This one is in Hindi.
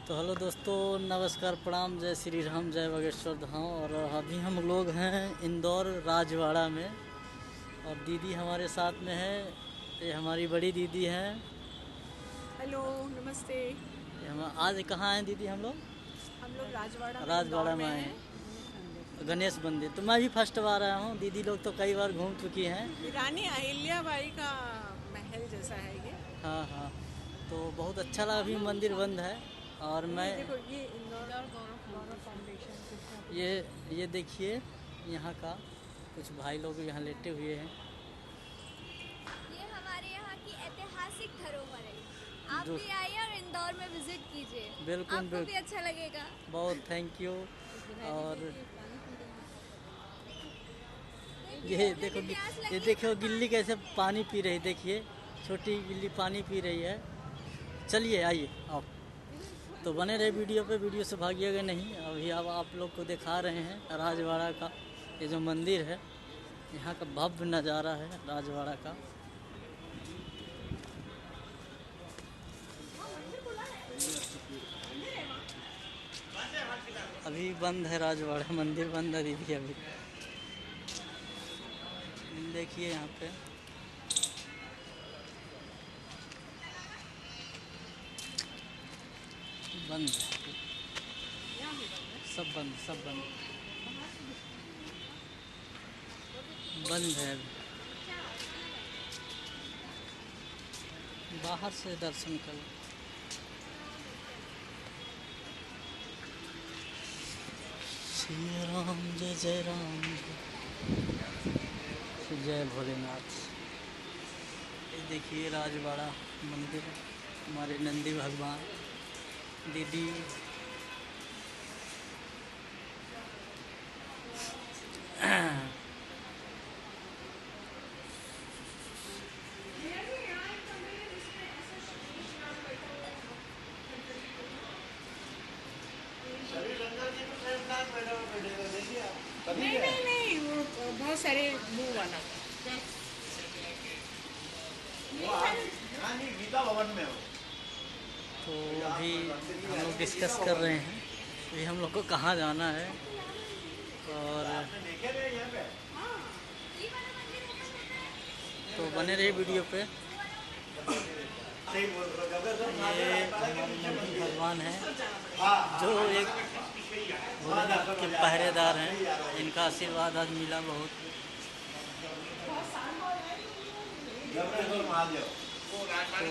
तो हेलो दोस्तों, नमस्कार, प्रणाम, जय श्री राम, जय बागेश्वर धाम। और अभी हम लोग हैं इंदौर राजवाड़ा में और दीदी हमारे साथ में है। ये हमारी बड़ी दीदी हैं। हेलो, नमस्ते। हम आज कहाँ हैं दीदी? हम हम लोग राजवाड़ा लोग में इंदौर राजवाड़ा में में आए हैं। हैं, गणेश मंदिर। तो मैं भी फर्स्ट बार आया हूँ, दीदी लोग तो कई बार घूम चुकी हैं। रानी अहिल्याबाई का महल जैसा है ये। हाँ हाँ, तो बहुत अच्छा लगा। अभी मंदिर बंद है और मैं ये देखो, ये इंदौर गौरव फाउंडेशन। ये देखिए, यहाँ का कुछ भाई लोग यहाँ लेटे हुए हैं। ये हमारे यहाँ की ऐतिहासिक धरोहर है। आप जो भी आइए और इंदौर में विजिट कीजिए। बिल्कुल आपको भी अच्छा लगेगा। बहुत थैंक यू। और देखिए, ये मुझे देखो भी प्यास ये लगी है देखो पर गिल्ली कैसे पानी पी रही, देखिए छोटी गिल्ली पानी पी रही है। चलिए आइए आओ। तो बने रहे वीडियो पे, वीडियो से भागिएगा नहीं। अभी अब आप लोग को दिखा रहे हैं राजवाड़ा का ये जो मंदिर है, यहाँ का भव्य नज़ारा है राजवाड़ा का। अभी बंद है राजवाड़ा मंदिर, बंद है दीदी अभी। देखिए यहाँ पे बंद है, सब बंद, सब बंद बंद है अभी। बाहर से दर्शन कर। श्री राम जय जय राम, जय भोलेनाथ। ये देखिए राजवाड़ा मंदिर, हमारे नंदी भगवान, दीदी। नहीं नहीं नहीं, वो बहुत सारे मुंह वाला। गीता भवन में हो। तो अभी हम लोग डिस्कस कर रहे हैं अभी हम लोग को कहाँ जाना है। और तो बने रहे वीडियो पे। ये हमारे नंदी भगवान हैं जो एक भोलेनाथ के पहरेदार हैं। इनका आशीर्वाद आज मिला बहुत। तो